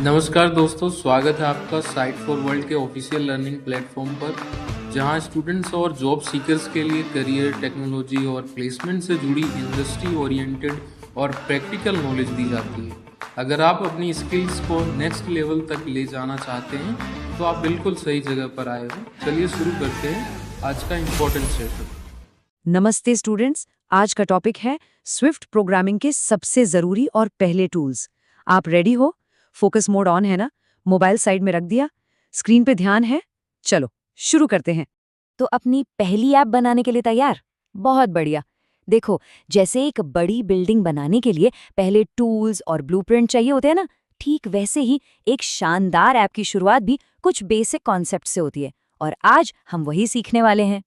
नमस्कार दोस्तों, स्वागत है आपका साइट फॉर वर्ल्ड के ऑफिशियल लर्निंग प्लेटफॉर्म पर, जहां स्टूडेंट्स और जॉब सीकर्स के लिए करियर, टेक्नोलॉजी और प्लेसमेंट से जुड़ी इंडस्ट्री ओरिएंटेड और प्रैक्टिकल नॉलेज दी जाती है। अगर आप अपनी स्किल्स को नेक्स्ट लेवल तक ले जाना चाहते हैं तो आप बिल्कुल सही जगह पर आए हो। चलिए शुरू करते हैं आज का इम्पोर्टेंट सेशन। नमस्ते स्टूडेंट्स, आज का टॉपिक है स्विफ्ट प्रोग्रामिंग के सबसे ज़रूरी और पहले टूल्स। आप रेडी हो? फोकस मोड ऑन है ना? मोबाइल साइड में रख दिया? स्क्रीन पे ध्यान है? चलो शुरू करते हैं। तो अपनी पहली ऐप बनाने के लिए तैयार? बहुत बढ़िया। देखो, जैसे एक बड़ी बिल्डिंग बनाने के लिए पहले टूल्स और ब्लूप्रिंट चाहिए होते हैं ना, ठीक वैसे ही एक शानदार ऐप की शुरुआत भी कुछ बेसिक कॉन्सेप्ट से होती है, और आज हम वही सीखने वाले हैं।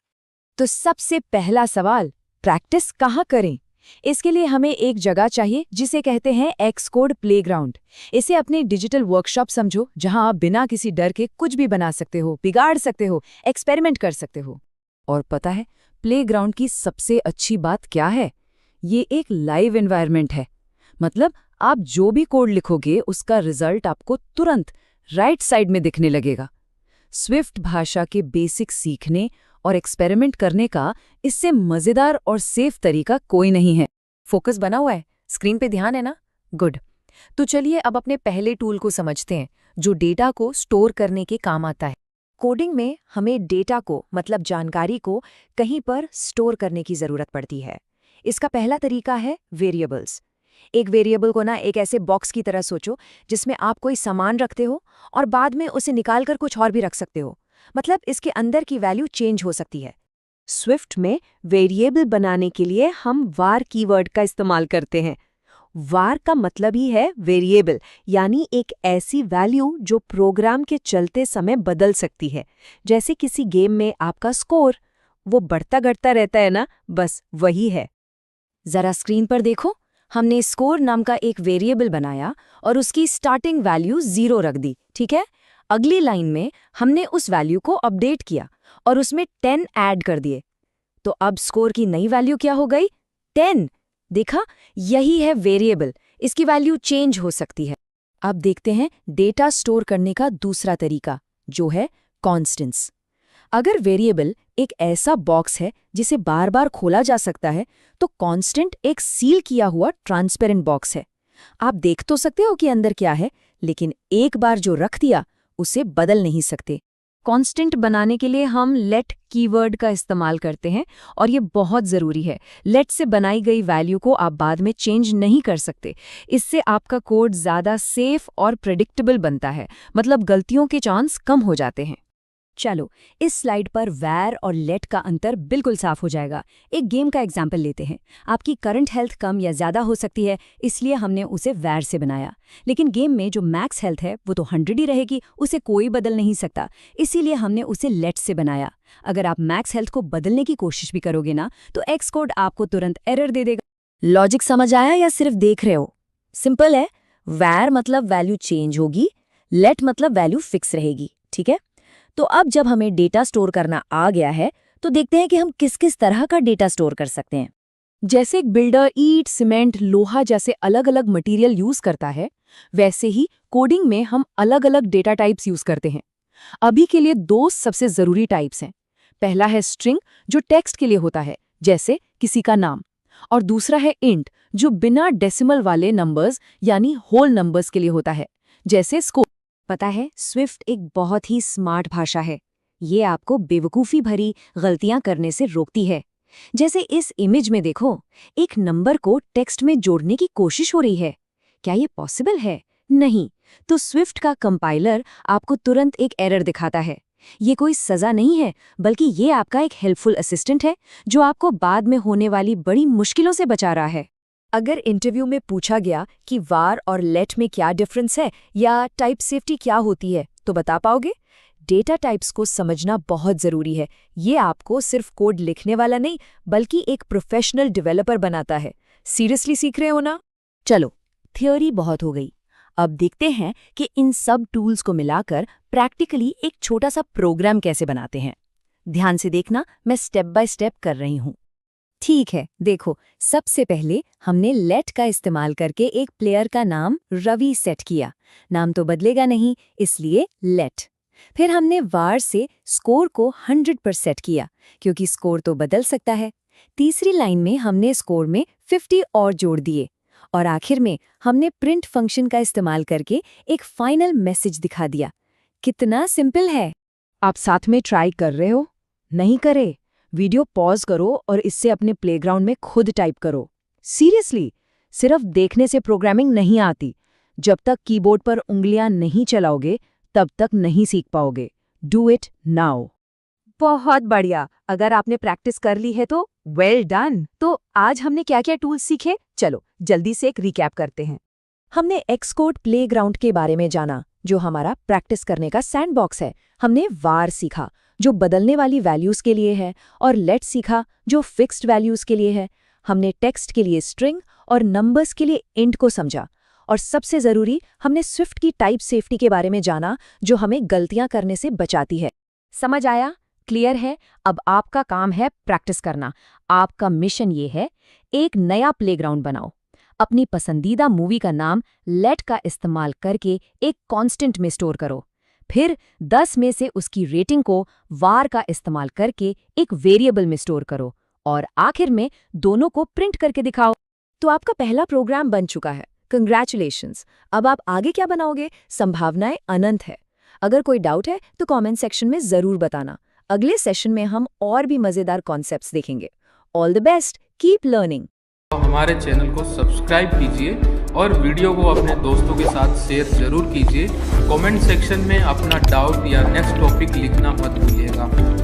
तो सबसे पहला सवाल, प्रैक्टिस कहाँ करें? इसके लिए हमें एक जगह चाहिए जिसे कहते हैं एक्सकोड प्लेग्राउंड। इसे अपनी डिजिटल वर्कशॉप समझो, जहां आप बिना किसी डर के कुछ भी बना सकते हो, बिगाड़ सकते हो, एक्सपेरिमेंट कर सकते हो। और पता है प्लेग्राउंड की सबसे अच्छी बात क्या है? ये एक लाइव एनवायरनमेंट है। मतलब आप जो भी कोड लिखोगे उसका रिजल्ट आपको तुरंत राइट साइड में दिखने लगेगा। स्विफ्ट भाषा के बेसिक सीखने और एक्सपेरिमेंट करने का इससे मजेदार और सेफ तरीका कोई नहीं है। फोकस बना हुआ है, स्क्रीन पे ध्यान है ना? गुड। तो चलिए अब अपने पहले टूल को समझते हैं, जो डेटा को स्टोर करने के काम आता है। कोडिंग में हमें डेटा को, मतलब जानकारी को, कहीं पर स्टोर करने की जरूरत पड़ती है। इसका पहला तरीका है वेरिएबल्स। एक वेरिएबल को ना एक ऐसे बॉक्स की तरह सोचो जिसमें आप कोई सामान रखते हो और बाद में उसे निकालकर कुछ और भी रख सकते हो। मतलब इसके अंदर की वैल्यू चेंज हो सकती है। स्विफ्ट में वेरिएबल बनाने के लिए हम वार कीवर्ड का इस्तेमाल करते हैं। वार का मतलब ही है वेरिएबल, यानी एक ऐसी वैल्यू जो प्रोग्राम के चलते समय बदल सकती है। जैसे किसी गेम में आपका स्कोर, वो बढ़ता घटता रहता है ना, बस वही है। जरा स्क्रीन पर देखो, हमने स्कोर नाम का एक वेरिएबल बनाया और उसकी स्टार्टिंग वैल्यू 0 रख दी, ठीक है? अगली लाइन में हमने उस वैल्यू को अपडेट किया और उसमें 10 ऐड कर दिए। तो अब स्कोर की नई वैल्यू क्या हो गई? 10। देखा, यही है वेरिएबल, इसकी वैल्यू चेंज हो सकती है। अब देखते हैं डेटा स्टोर करने का दूसरा तरीका, जो है कॉन्स्टेंट्स। अगर वेरिएबल एक ऐसा बॉक्स है जिसे बार बार खोला जा सकता है, तो कांस्टेंट एक सील किया हुआ ट्रांसपेरेंट बॉक्स है। आप देख तो सकते हो कि अंदर क्या है, लेकिन एक बार जो रख दिया उसे बदल नहीं सकते। कांस्टेंट बनाने के लिए हम लेट कीवर्ड का इस्तेमाल करते हैं, और ये बहुत ज़रूरी है। लेट से बनाई गई वैल्यू को आप बाद में चेंज नहीं कर सकते। इससे आपका कोड ज़्यादा सेफ और प्रेडिक्टेबल बनता है, मतलब गलतियों के चांस कम हो जाते हैं। चलो, इस स्लाइड पर वैर और लेट का अंतर बिल्कुल साफ हो जाएगा। एक गेम का एग्जाम्पल लेते हैं। आपकी करंट हेल्थ कम या ज़्यादा हो सकती है, इसलिए हमने उसे वैर से बनाया। लेकिन गेम में जो मैक्स हेल्थ है वो तो 100 ही रहेगी, उसे कोई बदल नहीं सकता, इसीलिए हमने उसे लेट से बनाया। अगर आप मैक्स हेल्थ को बदलने की कोशिश भी करोगे ना, तो एक्सकोड आपको तुरंत एरर दे देगा। लॉजिक समझ आया या सिर्फ देख रहे हो? सिंपल है। वैर मतलब वैल्यू चेंज होगी, लेट मतलब वैल्यू फिक्स रहेगी, ठीक है? तो अब जब हमें डेटा स्टोर करना आ गया है, तो देखते हैं कि हम किस किस तरह का डेटा स्टोर कर सकते हैं। जैसे एक बिल्डर ईंट, सीमेंट, लोहा जैसे अलग अलग मटेरियल यूज करता है, वैसे ही कोडिंग में हम अलग अलग डेटा टाइप्स यूज करते हैं। अभी के लिए दो सबसे जरूरी टाइप्स हैं। पहला है स्ट्रिंग, जो टेक्स्ट के लिए होता है, जैसे किसी का नाम। और दूसरा है इंट, जो बिना डेसिमल वाले नंबर्स यानी होल नंबर्स के लिए होता है, जैसे स्कोर। पता है, स्विफ्ट एक बहुत ही स्मार्ट भाषा है। ये आपको बेवकूफ़ी भरी गलतियां करने से रोकती है। जैसे इस इमेज में देखो, एक नंबर को टेक्स्ट में जोड़ने की कोशिश हो रही है। क्या ये पॉसिबल है? नहीं। तो स्विफ्ट का कंपाइलर आपको तुरंत एक एरर दिखाता है। ये कोई सज़ा नहीं है, बल्कि ये आपका एक हेल्पफुल असिस्टेंट है, जो आपको बाद में होने वाली बड़ी मुश्किलों से बचा रहा है। अगर इंटरव्यू में पूछा गया कि वार और लेट में क्या डिफरेंस है या टाइप सेफ्टी क्या होती है, तो बता पाओगे? डेटा टाइप्स को समझना बहुत ज़रूरी है। ये आपको सिर्फ कोड लिखने वाला नहीं, बल्कि एक प्रोफेशनल डेवलपर बनाता है। सीरियसली सीख रहे हो ना? चलो, थ्योरी बहुत हो गई। अब देखते हैं कि इन सब टूल्स को मिलाकर प्रैक्टिकली एक छोटा सा प्रोग्राम कैसे बनाते हैं। ध्यान से देखना, मैं स्टेप बाय स्टेप कर रही हूँ। ठीक है, देखो, सबसे पहले हमने लेट का इस्तेमाल करके एक प्लेयर का नाम रवि सेट किया। नाम तो बदलेगा नहीं, इसलिए लेट। फिर हमने var से स्कोर को 100 पर सेट किया, क्योंकि स्कोर तो बदल सकता है। तीसरी लाइन में हमने स्कोर में 50 और जोड़ दिए। और आखिर में हमने प्रिंट फंक्शन का इस्तेमाल करके एक फाइनल मैसेज दिखा दिया। कितना सिंपल है। आप साथ में ट्राई कर रहे हो? नहीं करे? वीडियो पॉज करो और इससे अपने प्लेग्राउंड में खुद टाइप करो। सीरियसली, सिर्फ देखने से प्रोग्रामिंग नहीं आती। जब तक कीबोर्ड पर उंगलियां नहीं चलाओगे, तब तक नहीं सीख पाओगे। Do it now. बहुत बढ़िया। अगर आपने प्रैक्टिस कर ली है तो वेल डन। तो आज हमने क्या क्या टूल्स सीखे, चलो जल्दी से एक रिकैप करते हैं। हमने एक्सकोड प्लेग्राउंड के बारे में जाना, जो हमारा प्रैक्टिस करने का सैंडबॉक्स है। हमने var सीखा, जो बदलने वाली वैल्यूज के लिए है, और लेट सीखा, जो फिक्स्ड वैल्यूज के लिए है। हमने टेक्स्ट के लिए स्ट्रिंग और नंबर्स के लिए इंट को समझा। और सबसे जरूरी, हमने स्विफ्ट की टाइप सेफ्टी के बारे में जाना, जो हमें गलतियां करने से बचाती है। समझ आया? क्लियर है? अब आपका काम है प्रैक्टिस करना। आपका मिशन ये है, एक नया प्लेग्राउंड बनाओ। अपनी पसंदीदा मूवी का नाम लेट का इस्तेमाल करके एक कांस्टेंट में स्टोर करो। फिर 10 में से उसकी रेटिंग को var का इस्तेमाल करके एक वेरिएबल में स्टोर करो। और आखिर में दोनों को प्रिंट करके दिखाओ। तो आपका पहला प्रोग्राम बन चुका है। कंग्रेचुलेशंस। अब आप आगे क्या बनाओगे? संभावनाएं अनंत है। अगर कोई डाउट है तो कमेंट सेक्शन में जरूर बताना। अगले सेशन में हम और भी मजेदार कॉन्सेप्ट्स देखेंगे। All the best, keep learning. हमारे चैनल को सब्सक्राइब कीजिए और वीडियो को अपने दोस्तों के साथ शेयर जरूर कीजिए। कमेंट सेक्शन में अपना डाउट या नेक्स्ट टॉपिक लिखना मत भूलिए।